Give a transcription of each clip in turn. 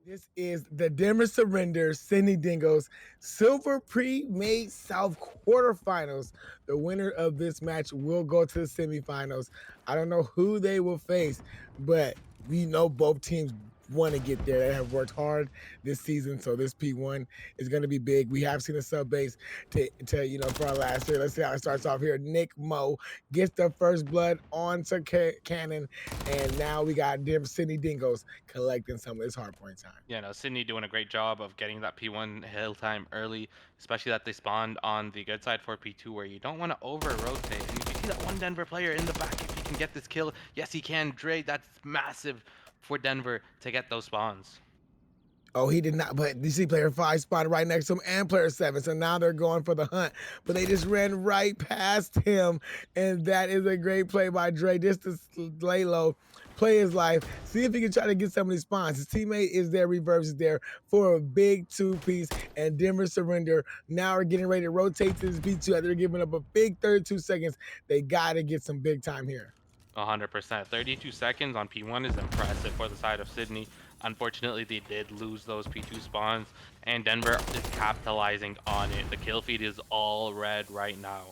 This is the Denver Surrender Sydney Dingoes Silver Premade South quarterfinals. The winner of this match will go to the semifinals. I don't know who they will face, but we know both teams want to get there. They have worked hard this season, so this P1 is going to be big. We have seen a sub base for our last year. Let's see how it starts off here. MWIII gets the first blood onto Cannon, and now we got Sydney Dingoes collecting some of his hard point time. Yeah, no, Sydney doing a great job of getting that P1 hill time early, especially that they spawned on the good side for P2 where you don't want to over rotate. And you can see that one Denver player in the back. If he can get this kill, yes, he can. Dre, that's massive for Denver to get those spawns. Oh, he did not, but you see player 5 spotted right next to him and player 7. So now they're going for the hunt, but they just ran right past him. And that is a great play by Dre just to lay low, play his life, see if he can try to get some of these spawns. His teammate is there, Reverse is there for a big 2-piece, and Denver Surrender now are getting ready to rotate to this P2 after they're giving up a big 32 seconds. They got to get some big time here. 100%. 32 seconds on P1 is impressive for the side of Sydney. Unfortunately, they did lose those P2 spawns, and Denver is capitalizing on it. The kill feed is all red right now.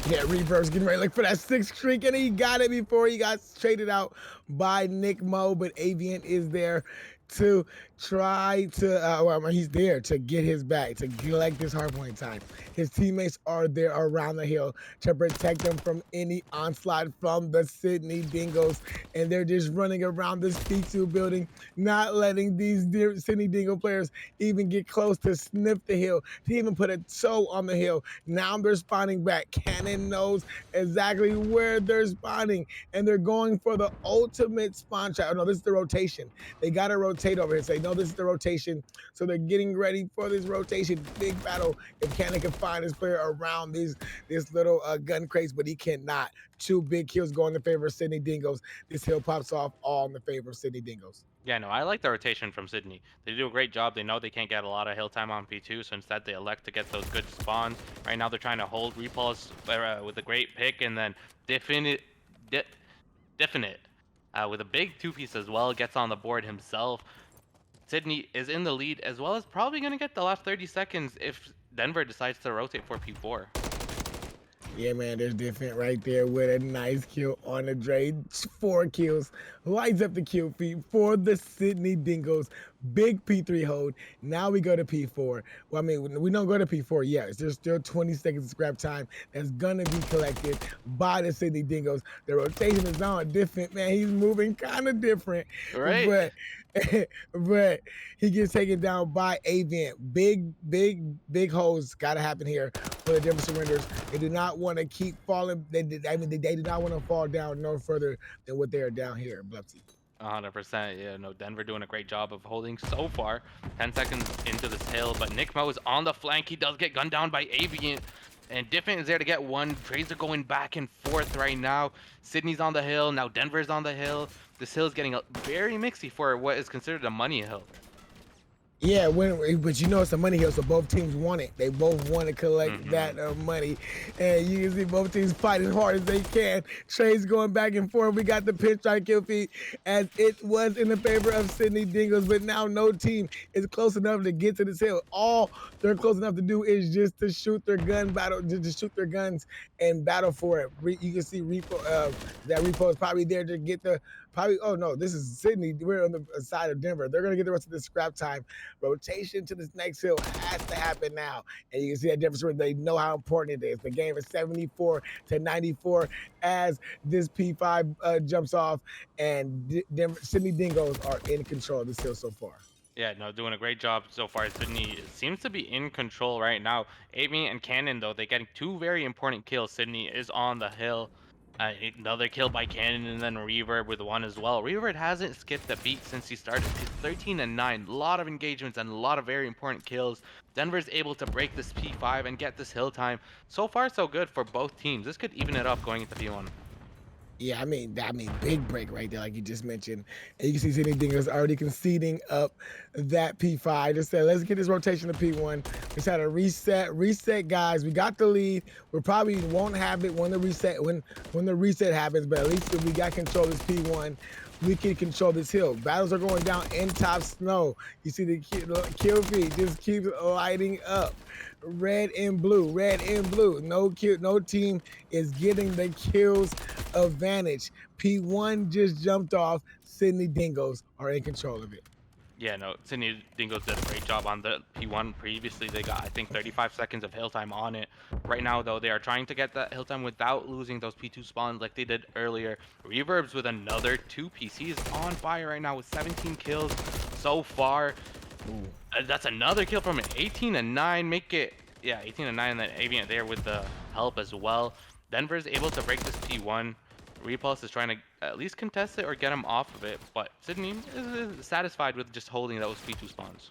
Yeah, Reverse getting ready to look for that 6th streak, and he got it before he got traded out by MWIII, but Avian is there to try to, he's there to get his back, to collect his hardpoint time. His teammates are there around the hill to protect them from any onslaught from the Sydney Dingoes, and they're just running around this P2 building, not letting these Sydney Dingo players even get close to sniff the hill, to even put a toe on the hill. Now they're spawning back. Cannon knows exactly where they're spawning, and they're going for the ultimate spawn trap. No, this is the rotation. They got to rotate over here. Say, no, this is the rotation. So they're getting ready for this rotation. Big battle. If Cannon can find his player around this little gun crates, but he cannot. 2 big kills going in favor of Sydney Dingoes. This hill pops off all in the favor of Sydney Dingoes. Yeah, no, I like the rotation from Sydney. They do a great job. They know they can't get a lot of hill time on P2, so instead they elect to get those good spawns. Right now they're trying to hold Repulse with a great pick, and then Definite with a big 2-piece as well, gets on the board himself. Sydney is in the lead, as well as probably going to get the last 30 seconds if Denver decides to rotate for P4. Yeah, man, there's different right there with a nice kill on the Dre. 4 kills, lights up the kill feed for the Sydney Dingoes. Big P3 hold. Now we go to P4. Well, I mean, we don't go to P4 yet. There's still 20 seconds of scrap time that's going to be collected by the Sydney Dingoes. The rotation is on different, man. He's moving kind of different. Right. But he gets taken down by Avian. Big holes got to happen here for the Denver Surrenders. They do not want to keep falling. They do not want to fall down no further than what they are down here in Bluffsy. 100%. Yeah, no, Denver doing a great job of holding so far. 10 seconds into this hill, but MWIII is on the flank. He does get gunned down by Avian. And Diffin is there to get one. Trades are going back and forth right now. Sydney's on the hill. Now Denver's on the hill. This hill is getting very mixy for what is considered a money hill. Yeah, but you know it's a money hill, so both teams want it. They both want to collect that money. And you can see both teams fighting hard as they can. Trades going back and forth. We got the pinstripe kill feed as it was in the favor of Sydney Dingoes, but now no team is close enough to get to this hill. All they're close enough to do is just to shoot their gun battle, just shoot their guns and battle for it. You can see that Repo is probably there to get the oh no, this is Sydney. We're on the side of Denver. They're gonna get the rest of this scrap time. Rotation to this next hill has to happen now. And you can see that difference where they know how important it is. The game is 74-94 as this P5 jumps off, and Sydney Dingoes are in control of this hill so far. Yeah, no, doing a great job so far. Sydney seems to be in control right now. Amy and Cannon, though, they're getting 2 very important kills. Sydney is on the hill. Another kill by Cannon, and then Reverb with 1 as well. Reverb hasn't skipped a beat since he started. He's 13-9. A lot of engagements and a lot of very important kills. Denver's able to break this P5 and get this hill time. So far, so good for both teams. This could even it up going into P1. Yeah, I mean, big break right there, like you just mentioned. And you can see Sydney Dingoes already conceding up that P5. Just said, let's get this rotation to P1. Just had a reset, guys. We got the lead. We probably won't have it when the reset happens, but at least if we got control of this P1, we can control this hill. Battles are going down in top snow. You see the kill feed just keeps lighting up. Red and blue, red and blue. No team is getting the kills advantage. P1 just jumped off. Sydney Dingoes are in control of it. Yeah, no, Sydney Dingoes did a great job on the P1 previously. They got, I think, 35 seconds of hill time on it. Right now, though, they are trying to get that hill time without losing those P2 spawns like they did earlier. Reverbs with another 2 PCs on fire right now with 17 kills so far. Ooh. That's another kill from an 18 and 9. Make it, yeah, 18 and 9, and then Aviant there with the help as well. Denver is able to break this P1. Repulse is trying to at least contest it or get him off of it, but Sydney is satisfied with just holding those P2 spawns.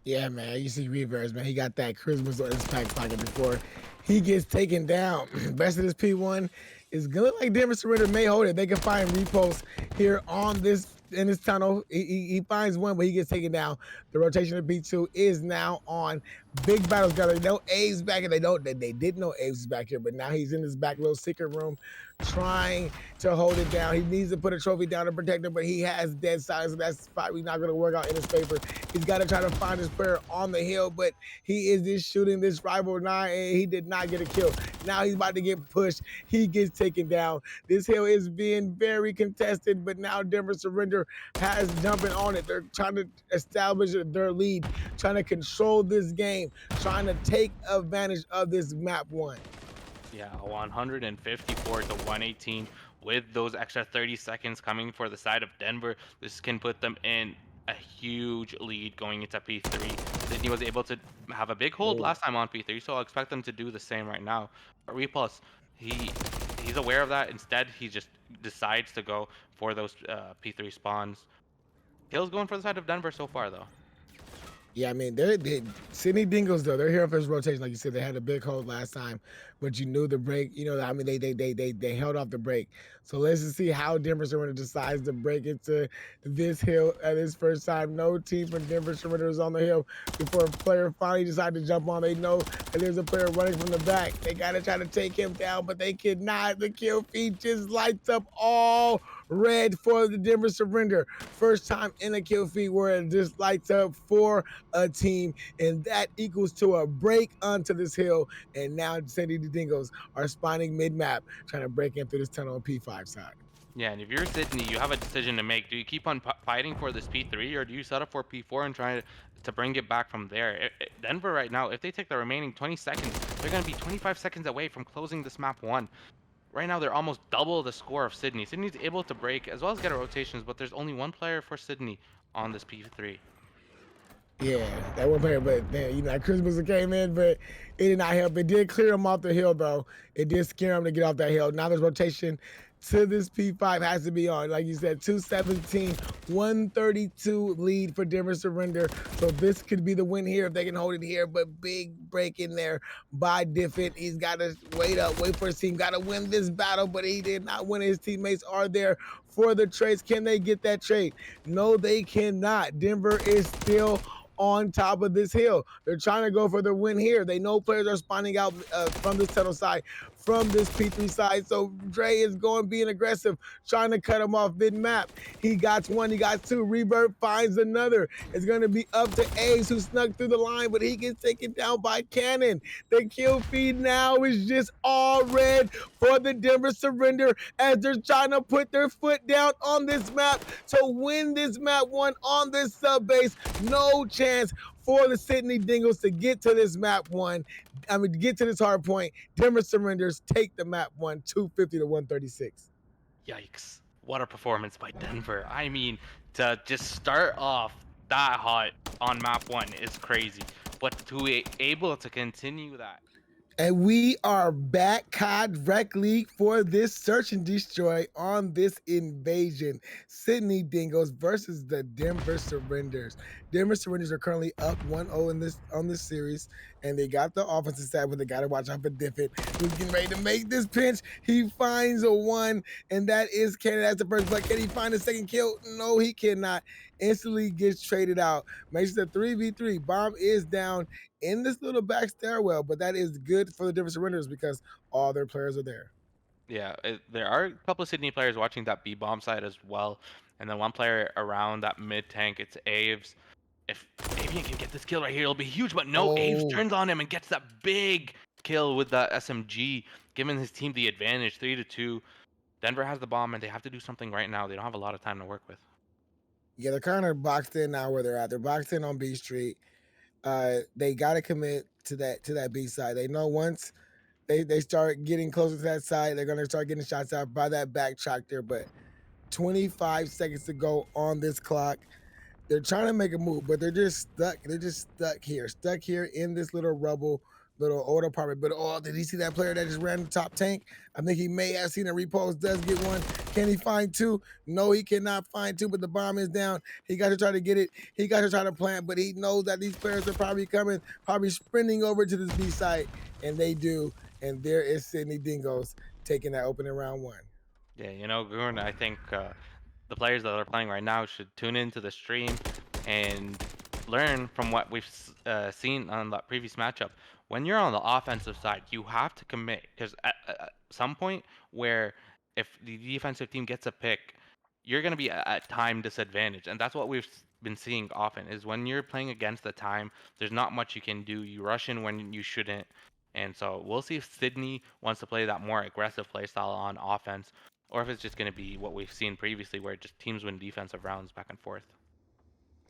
Yeah, man. You see Reverse, man. He got that Christmas on his back pocket before he gets taken down. Best of this P1 is gonna look like Denver Surrender may hold it. They can find reposts here on this in this tunnel. He finds one, but he gets taken down. The rotation of P2 is now on. Big battles got no Aves back here. They didn't know Aves was back here, but now he's in his back little secret room trying to hold it down. He needs to put a trophy down to protect him, but he has dead silence, so that's probably not going to work out in his favor. He's got to try to find his player on the hill, but he is just shooting this rival 9, and he did not get a kill. Now he's about to get pushed. He gets taken down. This hill is being very contested, but now Denver Surrender has jumping on it. They're trying to establish their lead, trying to control this game, trying to take advantage of this map 1. Yeah, 154 to 118 with those extra 30 seconds coming for the side of Denver. This can put them in a huge lead going into P3. Sydney was able to have a big hold last time on P3, so I'll expect them to do the same right now. But Repulse, he's aware of that. Instead, he just decides to go for those P3 spawns. Hill's going for the side of Denver so far, though. Yeah, I mean, they Sydney Dingoes though. They're here for his rotation, like you said. They had a big hold last time, but you knew the break. You know, I mean, they held off the break. So let's just see how Denver Surrender decides to break into this hill at his first time. No team from Denver Surrender is on the hill before a player finally decided to jump on. They know that there's a player running from the back. They gotta try to take him down, but they cannot. The kill feed just lights up all red for the Denver Surrender. First time in a kill feed where it just lights up for a team, and that equals to a break onto this hill. And now Sydney Dingoes are spawning mid-map, trying to break in through this tunnel on P5 side. Yeah, and if you're Sydney, you have a decision to make. Do you keep on fighting for this P3, or do you set up for P4 and try to bring it back from there? Denver right now, if they take the remaining 20 seconds, they're going to be 25 seconds away from closing this map 1. Right now, they're almost double the score of Sydney. Sydney's able to break as well as get a rotations, but there's only one player for Sydney on this P3. Yeah, that one player, but then, you know, Christmas came in, but it did not help. It did clear him off the hill, though. It did scare him to get off that hill. Now this rotation to this P5 has to be on. Like you said, 217, 132 lead for Denver Surrender. So this could be the win here if they can hold it here, but big break in there by Diffit. He's got to wait for his team, got to win this battle, but he did not win. His teammates are there for the trades. Can they get that trade? No, they cannot. Denver is still on top of this hill. They're trying to go for the win here. They know players are spawning out from this tunnel side, from this P3 side. So Dre is going being aggressive, trying to cut him off mid-map. He got one, he got two. Rebirth finds another. It's going to be up to Ace, who snuck through the line, but he gets taken down by Cannon. The kill feed now is just all red for the Denver Surrender as they're trying to put their foot down on this map to win this map 1 on this sub base. No chance for the Sydney Dingoes to get to this map 1. I mean, to get to this hard point. Denver Surrenders take the map 1, 250 to 136. Yikes. What a performance by Denver. I mean, to just start off that hot on map 1 is crazy. But to be able to continue that And we are back directly for this search and destroy on this invasion. Sydney Dingoes versus the Denver Surrenders. Denver Surrenders are currently up 1-0 in this on this series, and they got the offensive side, but they got to watch out for Diffit, who's getting ready to make this pinch. He finds a one, and that is Cannon. That's the first, but can he find a second kill? No, he cannot. Instantly gets traded out. Makes it a 3v3. Bomb is down in this little back stairwell, but that is good for the Denver Surrenders because all their players are there. Yeah, there are a couple of Sydney players watching that B bomb side as well, and then one player around that mid tank. It's Aves. If Avian can get this kill right here, it'll be huge. But no, Aves Oh, turns on him and gets that big kill with that SMG, giving his team the advantage, 3-2. Denver has the bomb, and they have to do something right now. They don't have a lot of time to work with. yeah, they're kind of boxed in now where they're at. They're boxed in on B Street. They got to commit to that B side. They know once they start getting closer to that side, they're gonna start getting shots out by that back tractor. But 25 seconds to go on this clock. They're trying to make a move, but they're just stuck. They're just stuck here in this little rubble, little old apartment. But oh, did he see that player that just ran the top tank? I think he may have seen a repost. Does get one. Can he find two? No, he cannot find two. But the bomb is down. He got to try to get it. He got to try to plant, but he knows that these players are probably coming, probably sprinting over to this B site, and they do. And there is Sydney Dingoes taking that opening round one. Yeah, Goon, I think the players that are playing right now should tune into the stream and learn from what we've seen on that previous matchup. When you're on the offensive side, you have to commit because at some point where if the defensive team gets a pick, you're going to be at time disadvantage, and that's what we've been seeing often. Is when you're playing against the time, there's not much you can do. You rush in when you shouldn't, and so we'll see if Sydney wants to play that more aggressive play style on offense, or if it's just going to be what we've seen previously, where just teams win defensive rounds back and forth.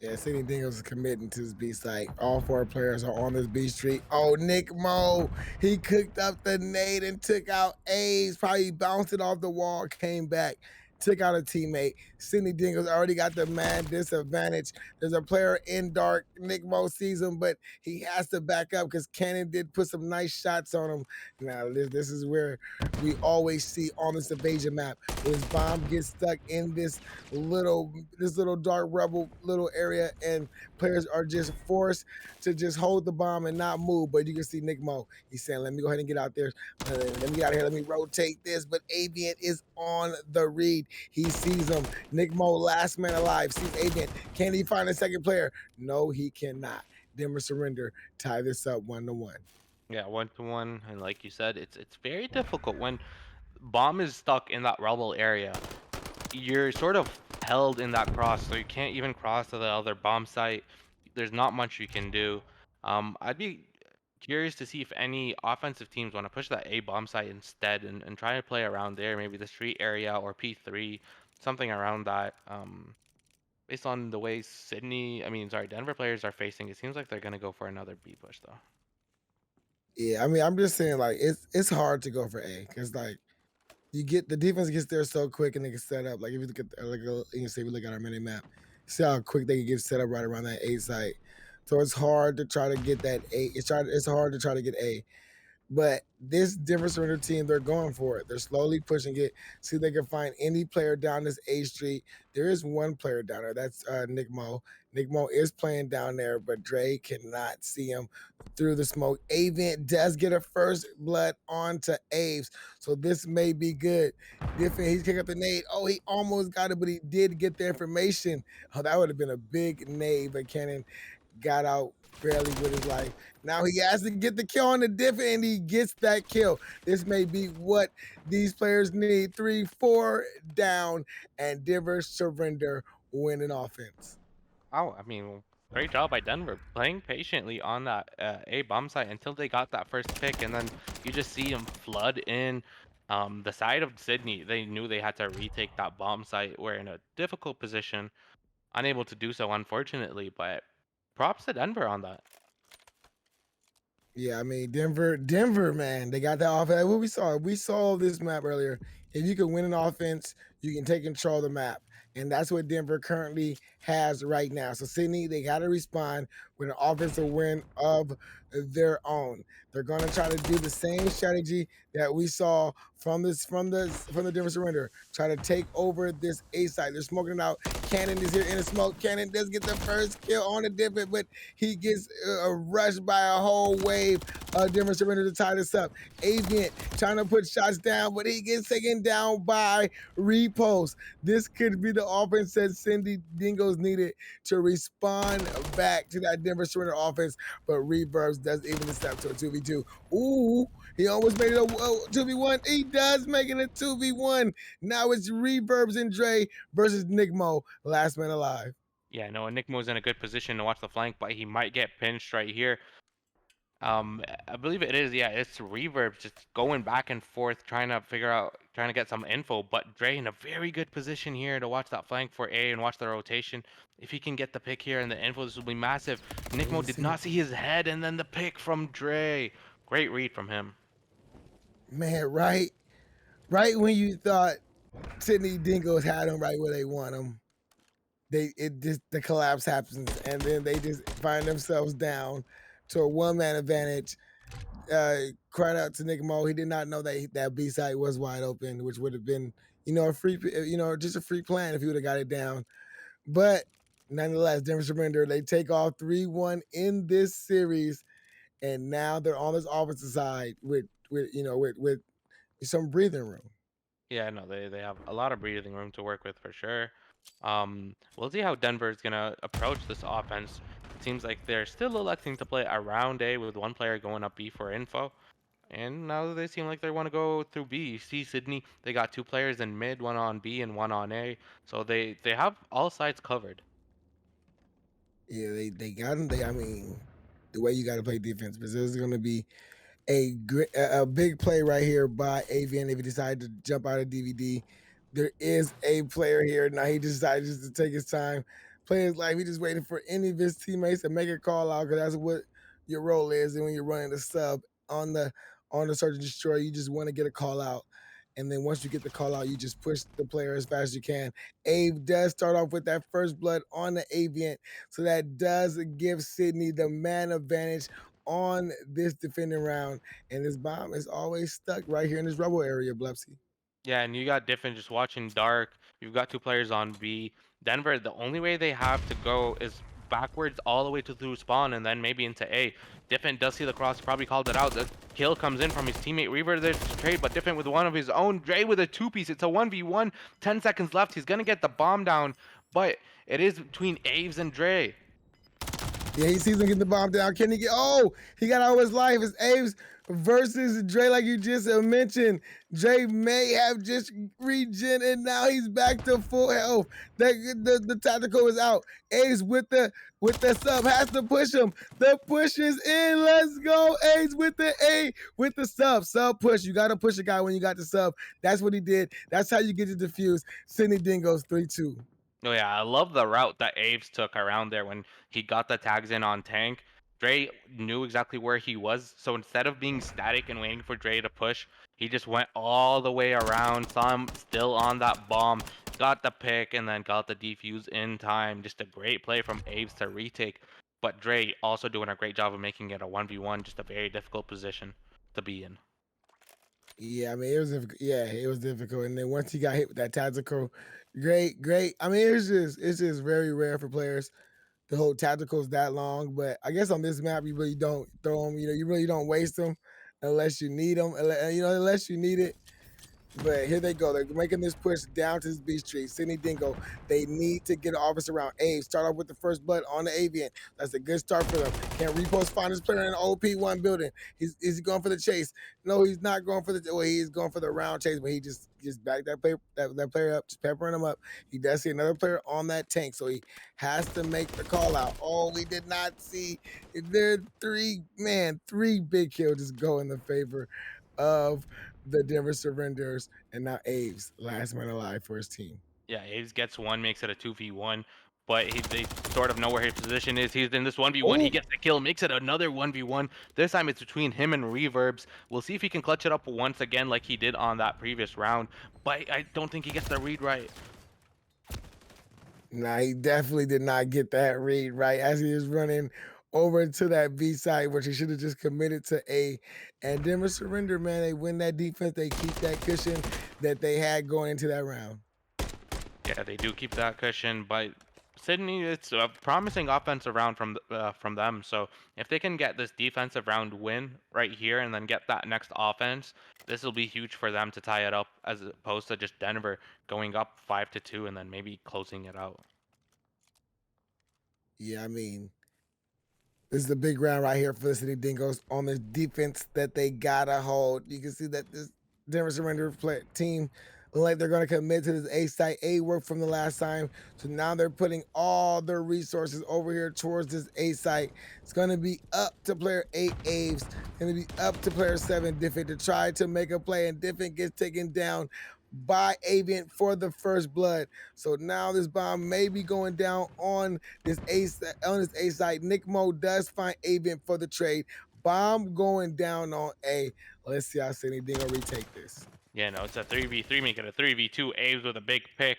Yeah, Sydney Dingoes is committing to this B site. All four players are on this B street. Oh, Nick Mo, he cooked up the nade and took out A's. Probably bounced it off the wall, came back, took out a teammate. Sydney Dingoes already got the man disadvantage. There's a player in dark. Nick Mo sees him, but he has to back up because Cannon did put some nice shots on him. Now, this is where we always see on this invasion map. This bomb gets stuck in this little dark rubble little area, and players are just forced to just hold the bomb and not move. But you can see Nick Mo. He's saying, "Let me go ahead and get out there. Let me get out of here. Let me rotate this." But Avian is on the read. He sees him. Nick Mo, last man alive, sees Avian. Can he find a second player? No, he cannot. Denver Surrender tie this up 1-1. Yeah, 1-1, and like you said, it's very difficult when bomb is stuck in that rubble area. You're sort of held in that cross, so you can't even cross to the other bomb site. There's not much you can do. I'd be curious to see if any offensive teams want to push that A bomb site instead and try to play around there, maybe the street area or P3, something around that. Based on the way Denver players are facing, it seems like they're gonna go for another B push though. Yeah, I mean, I'm just saying, like, it's hard to go for A because like you get the defense gets there so quick and they can set up. Like if you look at you say we look at our mini map, see how quick they can get set up right around that A site. So it's hard to try to get that A. It's hard to try to get A. But this Denver Surrender team, they're going for it. They're slowly pushing it. See if they can find any player down this A street. There is one player down there. That's Nick Mo. Nick Mo is playing down there, but Dre cannot see him through the smoke. Avent does get a first blood onto Aves. So this may be good. Different. He's kicking up the nade. Oh, he almost got it, but he did get the information. Oh, that would have been a big nade, but Cannon got out barely with his life. Now he has to get the kill on the diff, and he gets that kill. This may be what these players need. 3-4 down, and Denver Surrender winning offense. Oh, great job by Denver playing patiently on that A bomb site until they got that first pick, and then you just see them flood in the side of Sydney. They knew they had to retake that bomb site. We're in a difficult position, unable to do so, unfortunately, but props to Denver on that. Yeah, I mean Denver, man, they got that offense. What we saw this map earlier. If you can win an offense, you can take control of the map, and that's what Denver currently has right now. So Sydney, they got to respond with an offensive win of their own. They're going to try to do the same strategy that we saw from the Denver Surrender. Try to take over this A side. They're smoking it out. Cannon is here in the smoke. Cannon does get the first kill on the Divot, but he gets rushed by a whole wave of Denver Surrender to tie this up. Aviant trying to put shots down, but he gets taken down by Repost. This could be the offense that Sydney Dingoes needed to respond back to that Denver Surrender offense, but Reverbs does even the step to a 2v2. Ooh, he almost made it a 2v1. He does make it a 2v1. Now it's Reverbs and Dre versus MWIII, last man alive. Yeah, no, and Nick Mo's in a good position to watch the flank, but he might get pinched right here. I believe it is. Yeah, it's Reverb just going back and forth, trying to get some info. But Dre in a very good position here to watch that flank for A and watch the rotation. If he can get the pick here and the info, this will be massive. Nickmo did not see his head, and then the pick from Dre. Great read from him. Man, right when you thought Sydney Dingoes had him right where they want him, the collapse happens, and then they just find themselves down to a one-man advantage. Cried out to Nick Mo. He did not know that B side was wide open, which would have been, a free, just a free plan if he would have got it down. But nonetheless, Denver Surrender, they take off 3-1 in this series, and now they're on this offensive side with some breathing room. Yeah, no, they have a lot of breathing room to work with for sure. We'll see how Denver is gonna approach this offense. It seems like they're still electing to play around A with one player going up B for info. And now they seem like they want to go through B. You see Sydney, they got two players in mid, one on B and one on A. So they have all sides covered. Yeah, they got him. I mean, the way you got to play defense, because there's going to be a big play right here by Avian if he decided to jump out of DVD. There is a player here. Now he decided just to take his time, play his life. He just waiting for any of his teammates to make a call out, because that's what your role is. And when you're running the sub on the search and destroy, you just want to get a call out. And then once you get the call out, you just push the player as fast as you can. Ave does start off with that first blood on the Aviant. So that does give Sydney the man advantage on this defending round. And this bomb is always stuck right here in this rubble area, Blepsy. Yeah, and you got Diffin just watching Dark. You've got two players on B. Denver, the only way they have to go is backwards all the way to through spawn and then maybe into A. Diffin does see the cross, probably called it out. The kill comes in from his teammate Reaver there to trade, but Diffin with one of his own. Dre with a two-piece. It's a 1v1. 10 seconds left. He's going to get the bomb down, but it is between Aves and Dre. Yeah, he sees him get the bomb down. Can he get? Oh, he got all his life. It's Aves versus Dre, like you just mentioned. Dre may have just regen, and now he's back to full health. The tactical is out. Aves with the sub has to push him. The push is in. Let's go. Aves with the A with the sub. Sub push. You got to push a guy when you got the sub. That's what he did. That's how you get to defuse. Sydney Dingoes 3-2. Oh yeah, I love the route that Aves took around there when he got the tags in on tank. Dre knew exactly where he was, so instead of being static and waiting for Dre to push, he just went all the way around, saw him still on that bomb, got the pick, and then got the defuse in time. Just a great play from Aves to retake. But Dre also doing a great job of making it a 1v1, just a very difficult position to be in. Yeah, I mean it was difficult. And then once he got hit with that tactical, great. I mean it's just very rare for players to hold tacticals that long. But I guess on this map you really don't throw them. You really don't waste them unless you need them. Unless you need it. But here they go. They're making this push down to this B Street. Sydney Dingo. They need to get an office around A. Start off with the first blood on the Avian. That's a good start for them. Can Repost find his player in the OP1 building? Is he going for the chase? No, he's not going for the. Well, he is going for the round chase, but he just backed that player up, just peppering him up. He does see another player on that tank, so he has to make the call out. Oh, we did not see. There three big kills just go in the favor of the Denver Surrenders, and now Aves, last man alive for his team. Yeah, Aves gets one, makes it a 2v1, but they sort of know where his position is. He's in this 1v1. He gets the kill, makes it another 1v1. This time it's between him and Reverbs. We'll see if he can clutch it up once again like he did on that previous round, but I don't think he gets the read right. Nah, he definitely did not get that read right as he was running over to that B side, which he should have just committed to A. And Denver surrender, man. They win that defense. They keep that cushion that they had going into that round. Yeah, they do keep that cushion, but Sydney, it's a promising offensive round from them. So if they can get this defensive round win right here and then get that next offense, this will be huge for them to tie it up, as opposed to just Denver going up 5-2 and then maybe closing it out. Yeah, I mean, this is a big round right here for the Sydney Dingoes on the defense that they gotta hold. You can see that this Denver Surrender team look like they're gonna commit to this A site. A work from the last time, so now they're putting all their resources over here towards this A site. It's gonna be up to player 8 Aves, gonna be up to player 7 Diffin to try to make a play, and Diffin gets taken down by Avian for the first blood. So now this bomb may be going down on this A site. Nick Mo does find Avian for the trade. Bomb going down on A. Let's see how Sydney Dingo retake this. Yeah, no, it's a 3v3, make it a 3v2. Aves with a big pick,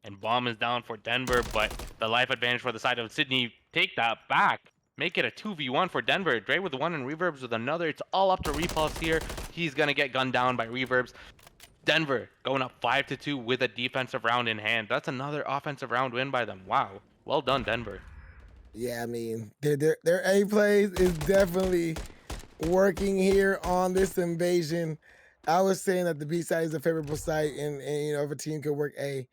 and Bomb is down for Denver, but the life advantage for the side of Sydney. Take that back. Make it a 2v1 for Denver. Dre with one and Reverbs with another. It's all up to Repulse here. He's going to get gunned down by Reverbs. Denver going up 5-2 with a defensive round in hand. That's another offensive round win by them. Wow. Well done, Denver. Yeah, I mean, their A plays is definitely working here on this invasion. I was saying that the B side is a favorable site, and you know, if a team could work A,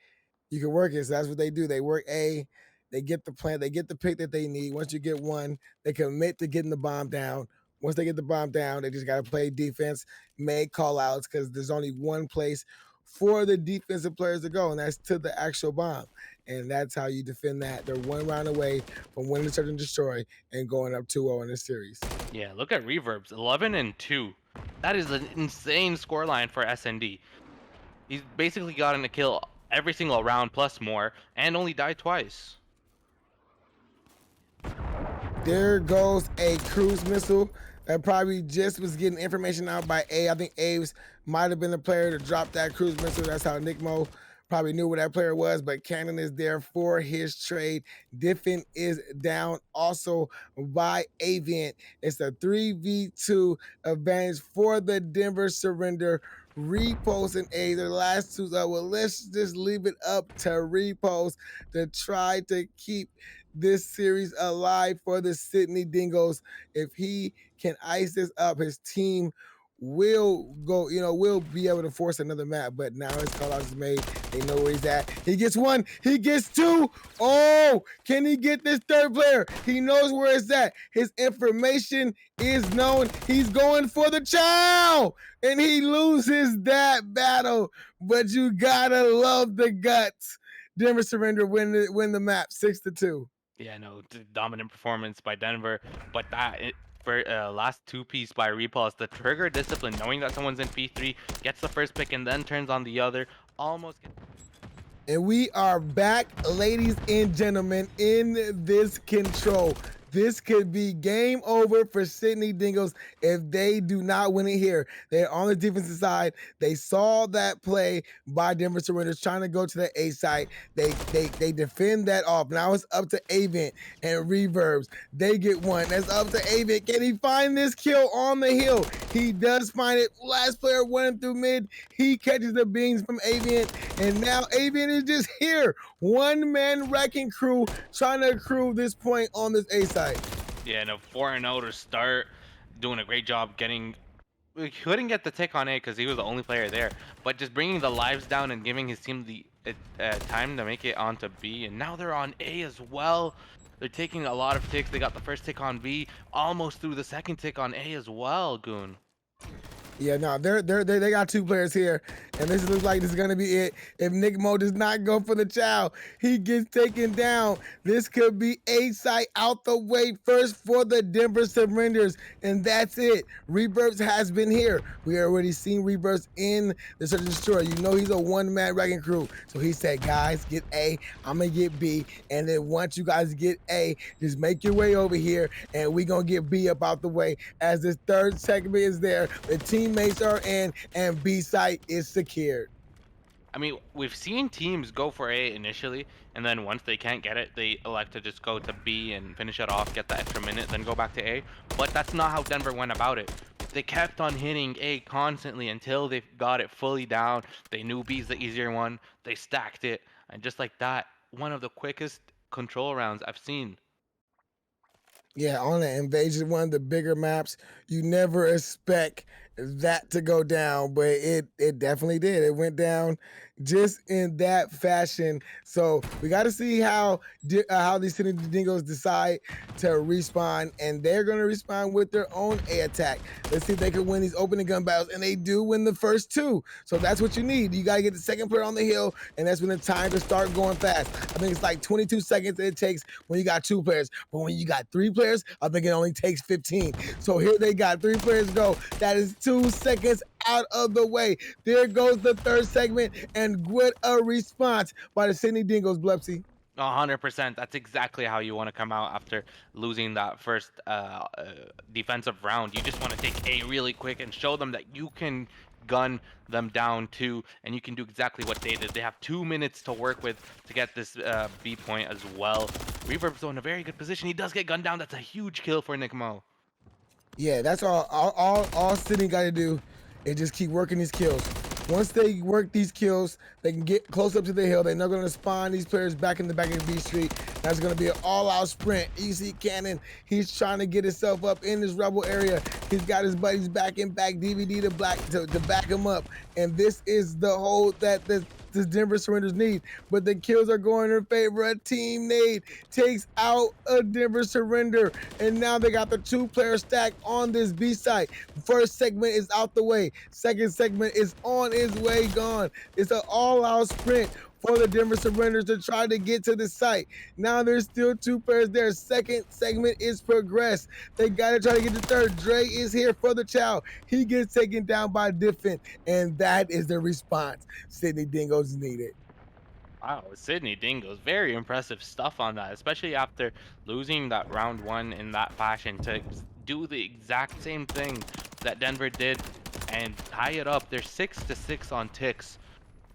you can work it. So that's what they do. They work A, they get the plant, they get the pick that they need. Once you get one, they commit to getting the bomb down. Once they get the bomb down, they just got to play defense, make call outs, because there's only one place for the defensive players to go, and that's to the actual bomb. And that's how you defend that. They're one round away from winning the search and destroy and going up 2-0 in this series. Yeah, look at Reverbs, 11-2. That is an insane scoreline for SND. He's basically gotten a kill every single round plus more, and only died twice. There goes a cruise missile that probably just was getting information out by A. I think Aves might have been the player to drop that cruise missile. That's how Nick Mo probably knew where that player was, but Cannon is there for his trade. Diffin is down also by Avian. It's a 3v2 advantage for the Denver Surrender. Repost and A, the last two. Well, let's just leave it up to Repost to try to keep this series alive for the Sydney Dingoes. If he can ice this up, his team will go, you know, will be able to force another map. But now his call out is made. They know where he's at. He gets one, he gets two. Oh, can he get this third player? He knows where it's at. His information is known. He's going for the chow, and he loses that battle. But you gotta love the guts. Denver Surrender win the map 6-2. Yeah, no, dominant performance by Denver, but for last two-piece by Repulse, the trigger discipline, knowing that someone's in P3, gets the first pick and then turns on the other, almost gets... And we are back, ladies and gentlemen, in this control. This could be game over for Sydney Dingoes if they do not win it here. They're on the defensive side. They saw that play by Denver Surrenders trying to go to the A side. They defend that off. Now it's up to Avent and Reverbs. They get one. That's up to Avent. Can he find this kill on the hill? He does find it. Last player running through mid. He catches the beans from Avent. And now Avent is just here. One-man wrecking crew trying to accrue this point on this A side. Yeah, no, 4-0 to start, doing a great job getting... We couldn't get the tick on A because he was the only player there, but just bringing the lives down and giving his team the time to make it onto B, and now they're on A as well. They're taking a lot of ticks. They got the first tick on B, almost through the second tick on A as well, Goon. Yeah, no, they got two players here, and this looks like this is gonna be it. If Nick Mo does not go for the chow, he gets taken down. This could be A site out the way first for the Denver Surrenders, and that's it. Reverbs has been here. We already seen Reverbs in the Search and Destroy. You know he's a one-man wrecking crew, so he said, guys, get A. I'm gonna get B, and then once you guys get A, just make your way over here, and we gonna get B up out the way. As this third segment is there, the teammates are in, and B site is secured. I mean, we've seen teams go for A initially, and then once they can't get it, they elect to just go to B and finish it off, get the extra minute, then go back to A. But that's not how Denver went about it. They kept on hitting A constantly until they got it fully down. They knew B's the easier one. They stacked it, and just like that, one of the quickest control rounds I've seen. Yeah, on the invasion, one of the bigger maps, you never expect that to go down, but it definitely did. It went down just in that fashion. So we got to see how these Sydney Dingoes decide to respawn, and they're going to respond with their own A attack. Let's see if they can win these opening gun battles, and they do win the first two. So that's what you need. You got to get the second player on the hill, and that's when the time to start going fast. I think it's like 22 seconds it takes when you got two players, but when you got three players, I think it only takes 15. So here they got three players go. That is 2 seconds out of the way. There goes the third segment, and what a response by the Sydney Dingoes, Blepsy. 100%. That's exactly how you want to come out after losing that first defensive round. You just want to take A really quick and show them that you can gun them down too, and you can do exactly what they did. They have 2 minutes to work with to get this B point as well. Reverb's in a very good position. He does get gunned down. That's a huge kill for MWIII. Yeah, that's all Sydney got to do is just keep working these kills. Once they work these kills, they can get close up to the hill. They're not going to spawn these players back in the back of B Street. That's going to be an all-out sprint. You see Cannon, he's trying to get himself up in this rebel area. He's got his buddies back in back, DVD to back him up. And this is the hole that this Denver Surrenders need. But the kills are going in favor of Team Nade. Takes out a Denver Surrender. And now they got the two-player stack on this B site. First segment is out the way. Second segment is on its way gone. It's an all-out sprint for the Denver Surrenders to try to get to the site. Now there's still two players there. Second segment is progressed. They got to try to get the third. Dre is here for the chow. He gets taken down by Diffin, and that is the response Sydney Dingoes needed. Wow, Sydney Dingoes, very impressive stuff on that, especially after losing that round one in that fashion to do the exact same thing that Denver did and tie it up. They're 6-6 on ticks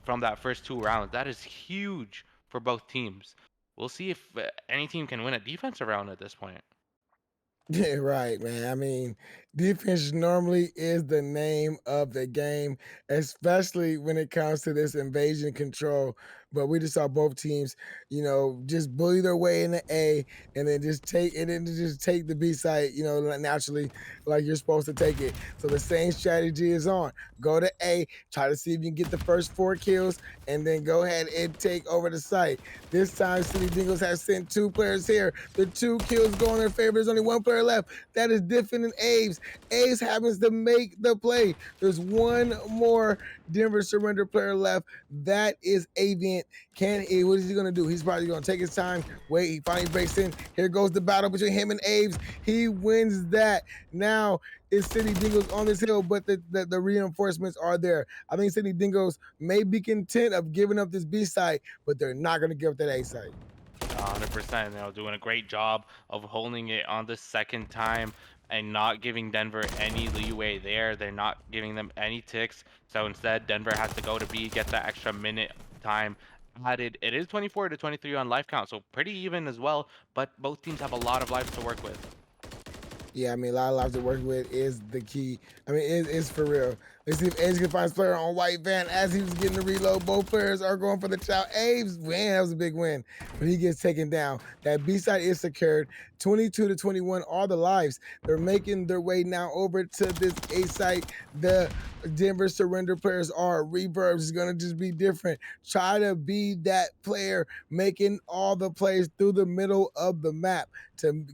from that first two rounds. That is huge for both teams. We'll see if any team can win a defensive round at this point. Yeah, right, man. I mean, defense normally is the name of the game, especially when it comes to this invasion control. But we just saw both teams, just bully their way into A, and then just take the B side, naturally, like you're supposed to take it. So the same strategy is on. Go to A, try to see if you can get the first 4 kills, and then go ahead and take over the site. This time, City Dingoes has sent 2 players here. The 2 kills go in their favor. There's only 1 player left. That is Diffin and Aves. Aves happens to make the play. There's 1 more Denver Surrender player left. That is Avian. What is he going to do? He's probably going to take his time. Wait, he finally breaks in. Here goes the battle between him and Aves. He wins that. Now it's City Dingoes on this hill, but the reinforcements are there. I think City Dingoes may be content of giving up this B site, but they're not going to give up that A site. 100%. Doing a great job of holding it on the second time and not giving Denver any leeway there. They're not giving them any ticks. So instead, Denver has to go to B, get that extra minute time added. It is 24-23 on life count, so pretty even as well, but both teams have a lot of lives to work with. Yeah, I mean, a lot of lives to work with is the key. I mean, it's for real. Let's see if Aves can find his player on White Van as he was getting the reload. Both players are going for the chow. Aves, man, that was a big win, but he gets taken down. That B side is secured. 22-21, all the lives. They're making their way now over to this A site. The Denver Surrender players are. Reverbs is going to just be different. Try to be that player making all the plays through the middle of the map to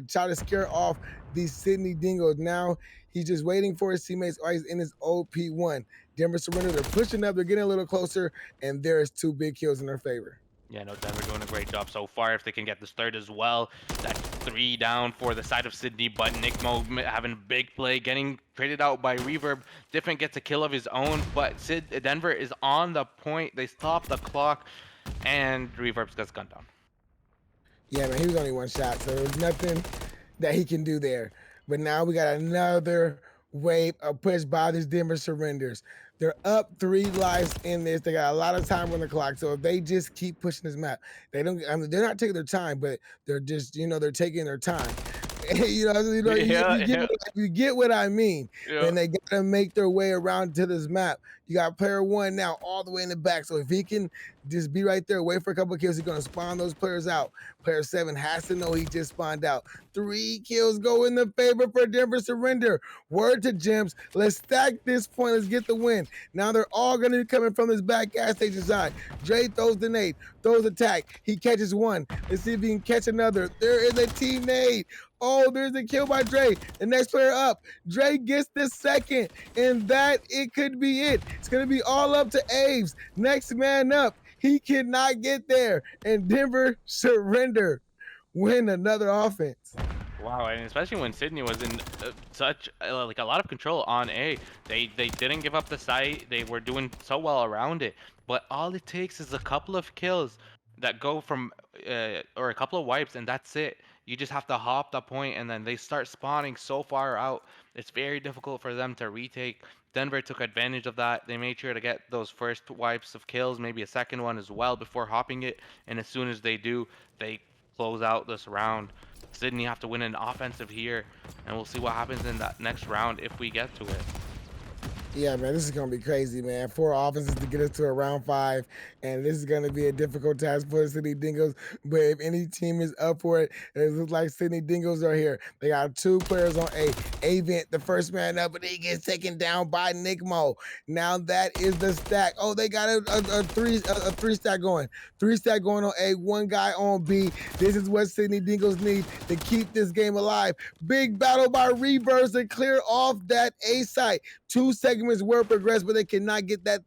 try to scare off these Sydney Dingoes. Now he's just waiting for his teammates. Oh, he's in his OP1. Denver Surrender, they're pushing up, they're getting a little closer, and there's 2 big kills in their favor. Yeah, Denver doing a great job so far. If they can get this third as well, that's 3 down for the side of Sydney, but MWIII having a big play, getting traded out by Reverb. Diffin gets a kill of his own, but Denver is on the point. They stop the clock, and Reverb gets gunned down. Yeah, man, he was only 1 shot, so there's nothing that he can do there. But now we got another wave a push by these Denver Surrenders. They're up 3 lives in this. They got a lot of time on the clock. So if they just keep pushing this map, they don't. I mean, they're not taking their time, but they're just, they're taking their time. Yeah, yeah, You get what I mean. yeah. And they gotta make their way around to this map. You got player one now all the way in the back. So if he can just be right there, wait for a couple of kills, he's gonna spawn those players out. Player seven has to know he just spawned out. 3 kills go in the favor for Denver Surrender. Word to Gems. Let's stack this point. Let's get the win. Now they're all gonna be coming from this back gas station side. Dre throws the nade, throws attack. He catches one. Let's see if he can catch another. There is a team nade. Oh, there's a kill by Dre. The next player up. Dre gets the second, and that it could be it. It's gonna be all up to Aves. Next man up. He cannot get there, and Denver Surrender win another offense. Wow, and especially when Sydney was in such like a lot of control on A, they didn't give up the site. They were doing so well around it, but all it takes is a couple of kills that go from or a couple of wipes, and that's it. You just have to hop the point, and then they start spawning so far out. It's very difficult for them to retake. Denver took advantage of that. They made sure to get those first wipes of kills, maybe a second one as well before hopping it. And as soon as they do, they close out this round. Sydney have to win an offensive here, and we'll see what happens in that next round if we get to it. Yeah, man, this is gonna be crazy, man. 4 offenses to get us to a round 5, and this is gonna be a difficult task for the Sydney Dingoes. But if any team is up for it, it looks like Sydney Dingoes are here. They got 2 players on A. Avent, the first man up, but he gets taken down by Nickmo. Now that is the stack. Oh, they got a three stack going. 3 stack going on A. 1 guy on B. This is what Sydney Dingoes need to keep this game alive. Big battle by Reverse to clear off that A site. 2 segments were progressed, but they cannot get that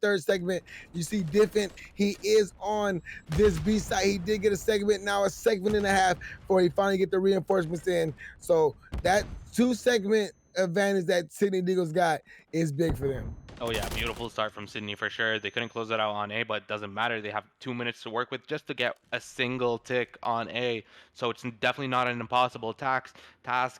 third segment. You see Diffin, he is on this B side. He did get a segment, now a segment and a half before he finally get the reinforcements in. So that 2 segment advantage that Sydney Deagles got is big for them. Oh yeah, beautiful start from Sydney for sure. They couldn't close it out on A, but it doesn't matter. They have 2 minutes to work with just to get a single tick on A. So it's definitely not an impossible task.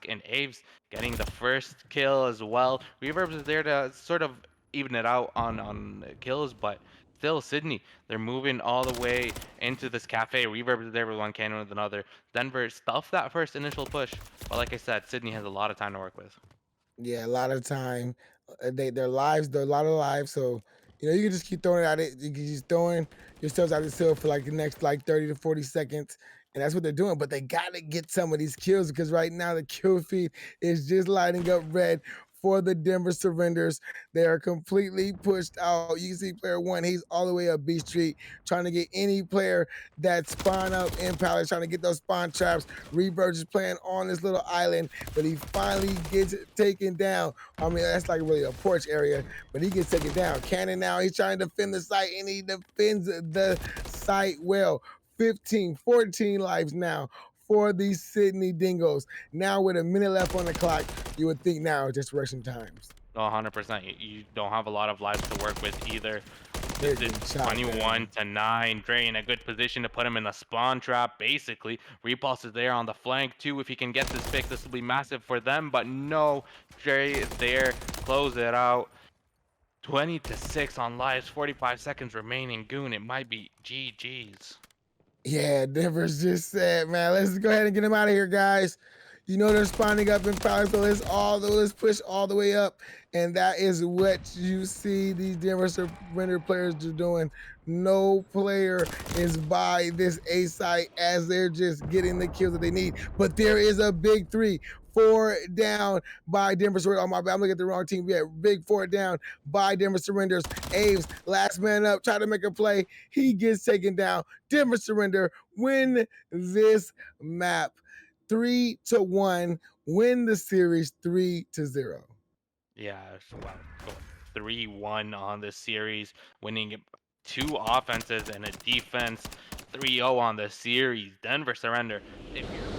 And Aves getting the first kill as well. Reverb is there to sort of even it out on kills, but still Sydney, they're moving all the way into this cafe. Reverb is there with one cannon with another. Denver stuffed that first initial push, but like I said, Sydney has a lot of time to work with. Yeah, a lot of time. Their lives, they're a lot of lives. So, you can just keep throwing it at it. You can just throwing yourselves out the field for like the next like 30 to 40 seconds. And that's what they're doing. But they gotta get some of these kills because right now the kill feed is just lighting up red for the Denver Surrenders. They are completely pushed out. You can see player one, he's all the way up B Street, trying to get any player that spawn up in Palace, trying to get those spawn traps. Reverse is playing on this little island, but he finally gets taken down. I mean, that's like really a porch area, but he gets taken down. Cannon now, he's trying to defend the site, and he defends the site well. 15, 14 lives now for these Sydney Dingoes. Now with a minute left on the clock, you would think now desperation times. No, 100%. You don't have a lot of lives to work with either. They're This is getting shot 21 down. to 9. Dre in a good position to put him in a spawn trap, basically. Repulse is there on the flank, too. If he can get this pick, this will be massive for them. But no, Dre is there. Close it out. 20 to 6 on lives. 45 seconds remaining. Goon, it might be GG's. Yeah, Denver's just said, man, let's go ahead and get him out of here, guys. They're spawning up in power, so let's push all the way up. And that is what you see these Denver Surrender players are doing. No player is by this A site as they're just getting the kills that they need. But there is a big 3. 4 down by Denver Surrender. Oh my bad, I'm looking at the wrong team. Yeah, big 4 down by Denver Surrenders. Aves, last man up, try to make a play. He gets taken down. Denver Surrender win this map 3-1. Win the series 3-0. Yeah, so wow, going 3-1 on this series, winning 2 offenses and a defense, 3-0 on the series. Denver Surrender. If you're